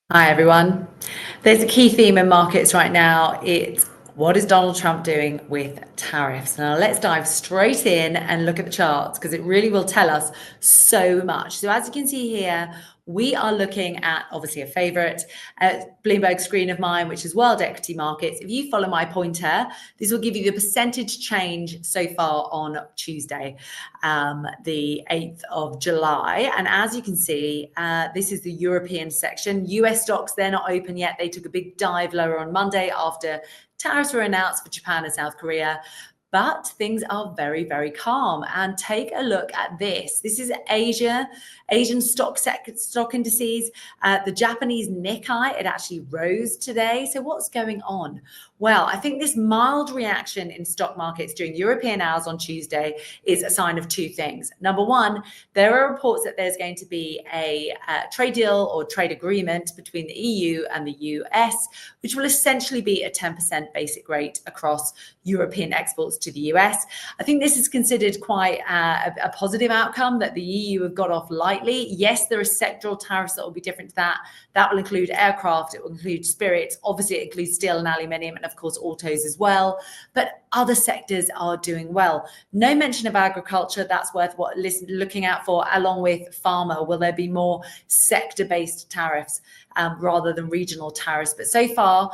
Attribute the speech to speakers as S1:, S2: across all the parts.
S1: Hi, everyone. There's a key theme in markets right now. It's what is Donald Trump doing with tariffs? Now, let's dive straight in and look at the charts because it really will tell us so much. So, as you can see here, we are looking at obviously a favorite Bloomberg screen of mine, which is world equity markets. If you follow my pointer, this will give you the percentage change so far on Tuesday, the 8th of July. And as you can see, this is the European section. US stocks, they're not open yet. They took a big dive lower on Monday after tariffs were announced for Japan and South Korea. But things are very, very calm. And take a look at this. This is Asian stock indices. The Japanese Nikkei, it actually rose today. So what's going on? Well, I think this mild reaction in stock markets during European hours on Tuesday is a sign of two things. Number one, there are reports that there's going to be a trade deal or trade agreement between the EU and the US, which will essentially be a 10% basic rate across European exports to the US. I think this is considered quite a positive outcome that the EU have got off lightly. Yes, there are sectoral tariffs that will be different to that. That will include aircraft, it will include spirits, obviously it includes steel and aluminium, and of course autos as well. But other sectors are doing well. No mention of agriculture. That's worth looking out for, along with pharma. Will there be more sector-based tariffs rather than regional tariffs? But so far,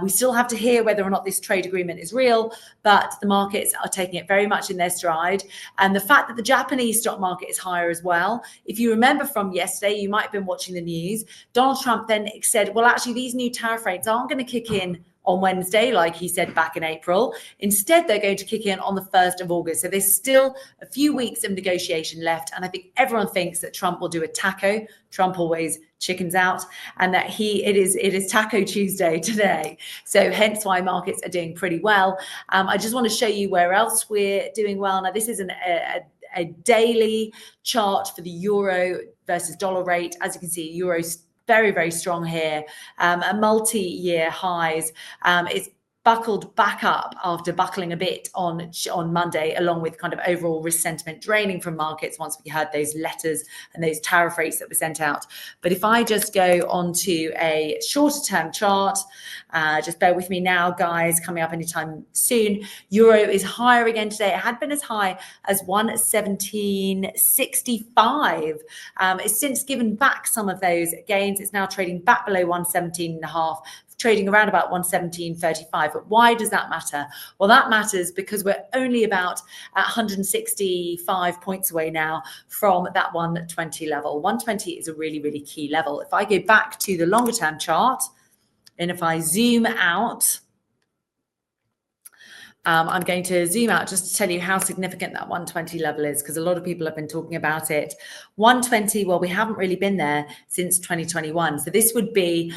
S1: we still have to hear whether or not this trade agreement is real, but the markets are taking it very much in their stride. And the fact that the Japanese stock market is higher as well. If you remember from yesterday, you might have been watching the news. Donald Trump then said, well, actually, these new tariff rates aren't going to kick in on Wednesday, like he said back in April. Instead, they're going to kick in on the 1st of August. So there's still a few weeks of negotiation left. And I think everyone thinks that Trump will do a taco. Trump always chickens out, and that it is Taco Tuesday today. So hence why markets are doing pretty well. I just want to show you where else we're doing well. Now, this is a daily chart for the euro versus dollar rate. As you can see, euro's very, very strong here, a multi-year highs. It's buckled back up after buckling a bit on Monday, along with kind of overall risk sentiment draining from markets once we had those letters and those tariff rates that were sent out. But if I just go onto a shorter term chart, just bear with me now, guys, coming up anytime soon. Euro is higher again today. It had been as high as 117.65. It's since given back some of those gains. It's now trading back below 117.5. Trading around about 117.35. But why does that matter? Well, that matters because we're only about 165 points away now from that 120 level. 120 is a really, really key level. If I go back to the longer term chart, and if I zoom out, I'm going to zoom out just to tell you how significant that 120 level is, because a lot of people have been talking about it. 120, well, we haven't really been there since 2021. So this would be,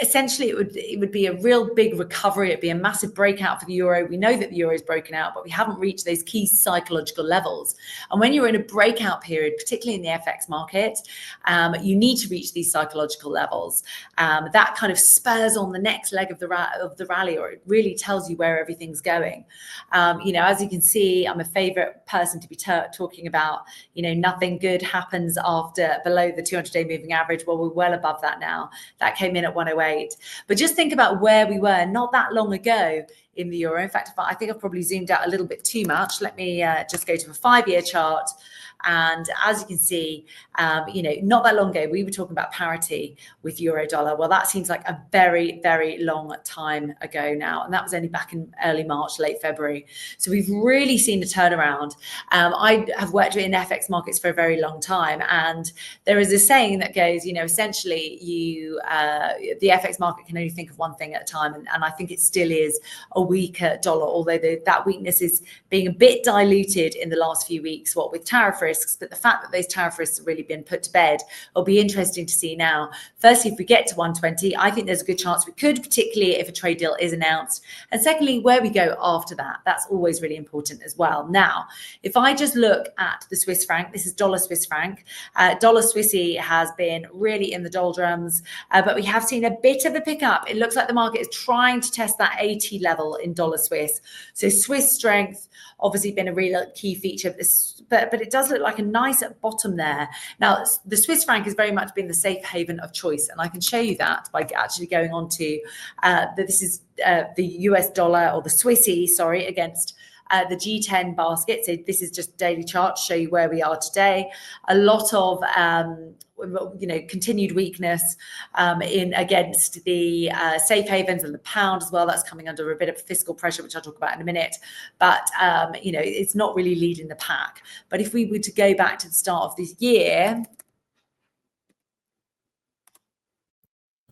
S1: essentially it would be a real big recovery. It'd be a massive breakout for the euro. We know that the euro is broken out, but we haven't reached those key psychological levels. And when you're in a breakout period, particularly in the FX market, you need to reach these psychological levels. That kind of spurs on the next leg of the rally, or it really tells you where everything's going. As you can see, I'm a favorite person to be talking about, nothing good happens after below the 200-day moving average. Well, we're well above that now. That came in at 108. But just think about where we were not that long ago in the euro. In fact, I think I've probably zoomed out a little bit too much. Let me just go to a 5-year chart. And as you can see, not that long ago, we were talking about parity with euro dollar. Well, that seems like a very, very long time ago now. And that was only back in early March, late February. So we've really seen a turnaround. I have worked in FX markets for a very long time. And there is a saying that goes, essentially the FX market can only think of one thing at a time. And I think it still is a weaker dollar, although that weakness is being a bit diluted in the last few weeks, with tariff risks. But the fact that those tariff risks have really been put to bed will be interesting to see now. Firstly, if we get to 120, I think there's a good chance we could, particularly if a trade deal is announced. And secondly, where we go after that, that's always really important as well. Now, if I just look at the Swiss franc, this is dollar Swiss franc. Dollar Swissy has been really in the doldrums, but we have seen a bit of a pickup. It looks like the market is trying to test that 80 level in dollar Swiss. So Swiss strength obviously been a real key feature of this, but it does look look like a nice bottom there. Now, the Swiss franc has very much been the safe haven of choice, and I can show you that by actually going on to this is the US dollar, or the Swissy, sorry, against the G10 basket. So this is just daily chart to show you where we are today. A lot of continued weakness in against the safe havens and the pound as well. That's coming under a bit of fiscal pressure, which I'll talk about in a minute. But it's not really leading the pack. But if we were to go back to the start of this year,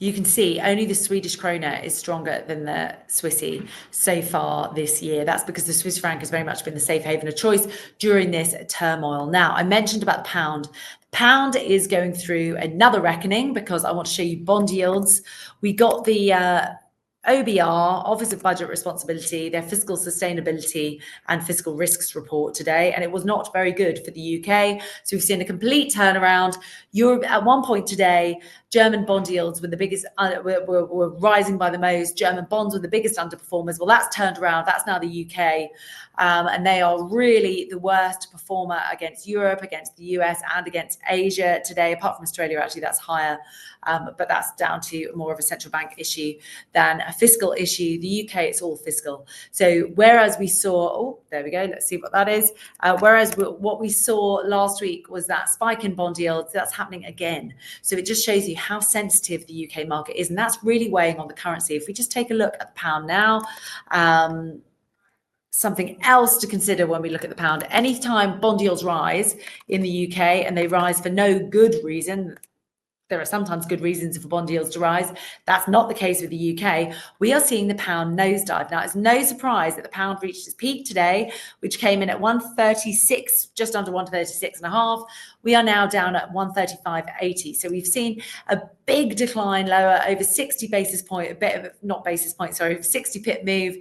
S1: you can see only the Swedish krona is stronger than the Swissy so far this year. That's because the Swiss franc has very much been the safe haven of choice during this turmoil. Now, I mentioned about the pound. The pound is going through another reckoning because I want to show you bond yields. We got the OBR, Office of Budget Responsibility, their fiscal sustainability and fiscal risks report today, and it was not very good for the UK. So we've seen a complete turnaround. Europe, at one point today, German bond yields were the biggest, were rising by the most. German bonds were the biggest underperformers. Well, that's turned around. That's now the UK. And they are really the worst performer against Europe, against the US, and against Asia today. Apart from Australia, actually, that's higher. But that's down to more of a central bank issue than a fiscal issue. The UK, it's all fiscal. So whereas we saw, there we go, let's see what that is. Whereas what we saw last week was that spike in bond yields, that's happening again. So it just shows you how sensitive the UK market is. And that's really weighing on the currency. If we just take a look at the pound now, something else to consider when we look at the pound. Anytime bond yields rise in the UK, and they rise for no good reason, there are sometimes good reasons for bond yields to rise. That's not the case with the UK. We are seeing the pound nosedive. Now, it's no surprise that the pound reached its peak today, which came in at 136, just under 136 and a half. We are now down at 135.80. So we've seen a big decline lower, over 60 basis point, a bit of, not basis point, sorry, 60 pip move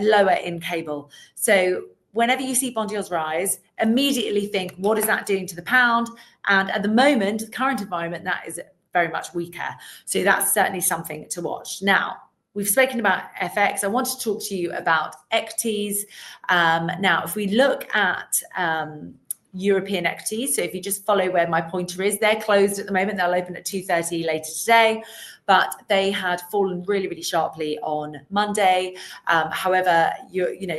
S1: lower in cable. So whenever you see bond yields rise, immediately think, what is that doing to the pound? And at the moment, the current environment, that is very much weaker. So that's certainly something to watch. Now, we've spoken about FX. I want to talk to you about equities. Now, if we look at European equities, so if you just follow where my pointer is, they're closed at the moment. They'll open at 2:30 later today, but they had fallen really, really sharply on Monday. However,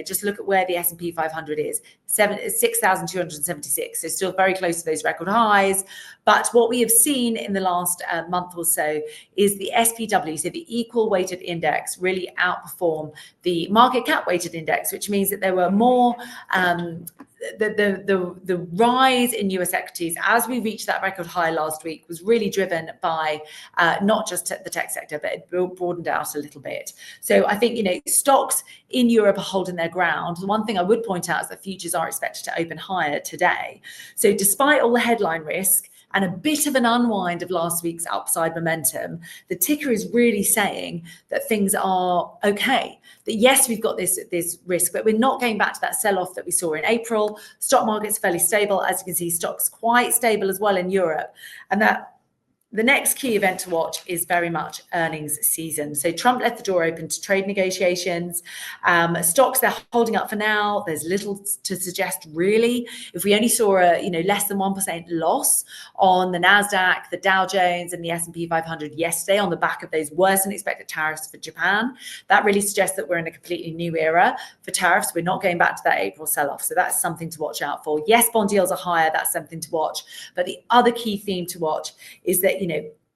S1: just look at where the S&P 500 is, 6,276. So still very close to those record highs. But what we have seen in the last month or so is the SPW, so the equal weighted index, really outperform the market cap weighted index, which means that there were more the rise in US equities as we reached that record high last week was really driven by not just the tech sector, but it broadened out a little bit. So I think, stocks in Europe are holding their ground. The one thing I would point out is that futures are expected to open higher today. So despite all the headline risk and a bit of an unwind of last week's upside momentum, the ticker is really saying that things are okay. That yes, we've got this risk, but we're not going back to that sell-off that we saw in April. Stock market's fairly stable. As you can see, stocks quite stable as well in Europe. And that the next key event to watch is very much earnings season. So Trump left the door open to trade negotiations. Stocks, they're holding up for now. There's little to suggest really. If we only saw a less than 1% loss on the NASDAQ, the Dow Jones and the S&P 500 yesterday on the back of those worse than expected tariffs for Japan, that really suggests that we're in a completely new era for tariffs. We're not going back to that April sell-off. So that's something to watch out for. Yes, bond yields are higher. That's something to watch. But the other key theme to watch is that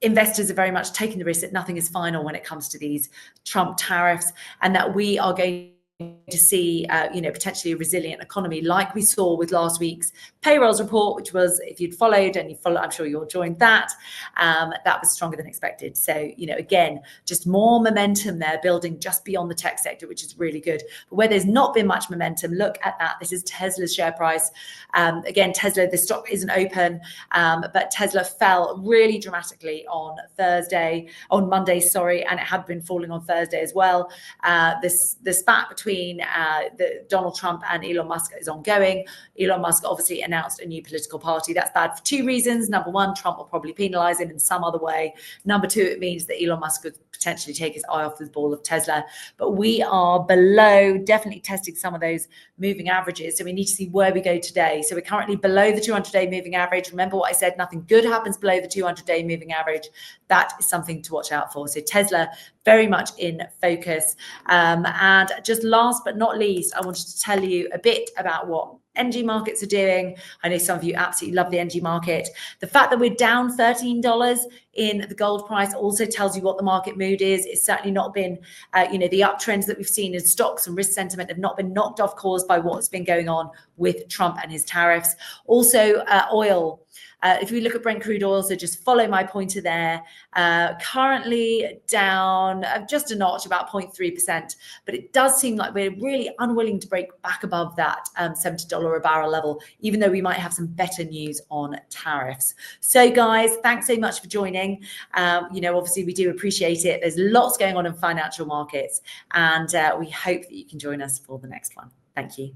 S1: investors are very much taking the risk that nothing is final when it comes to these Trump tariffs, and that we are going to see, potentially a resilient economy like we saw with last week's payrolls report, which was, if you'd followed, I'm sure you all joined that, that was stronger than expected. So, again, just more momentum there building just beyond the tech sector, which is really good. But where there's not been much momentum, look at that. This is Tesla's share price. Again, Tesla, the stock isn't open, but Tesla fell really dramatically on Monday, and it had been falling on Thursday as well. The spat between between Donald Trump and Elon Musk is ongoing. Elon Musk obviously announced a new political party. That's bad for two reasons. Number one, Trump will probably penalize him in some other way. Number two, it means that Elon Musk could potentially take his eye off the ball of Tesla. But we are below, definitely testing some of those moving averages. So we need to see where we go today. So we're currently below the 200-day moving average. Remember what I said, nothing good happens below the 200-day moving average. That is something to watch out for. So Tesla, very much in focus. And just last but not least, I wanted to tell you a bit about what energy markets are doing. I know some of you absolutely love the energy market. The fact that we're down $13 in the gold price also tells you what the market mood is. It's certainly not been, the uptrends that we've seen in stocks and risk sentiment have not been knocked off course by what's been going on with Trump and his tariffs. Also, oil. If we look at Brent crude oil, so just follow my pointer there, currently down just a notch, about 0.3%, but it does seem like we're really unwilling to break back above that $70 a barrel level, even though we might have some better news on tariffs. So guys, thanks so much for joining. Obviously we do appreciate it. There's lots going on in financial markets, and we hope that you can join us for the next one. Thank you.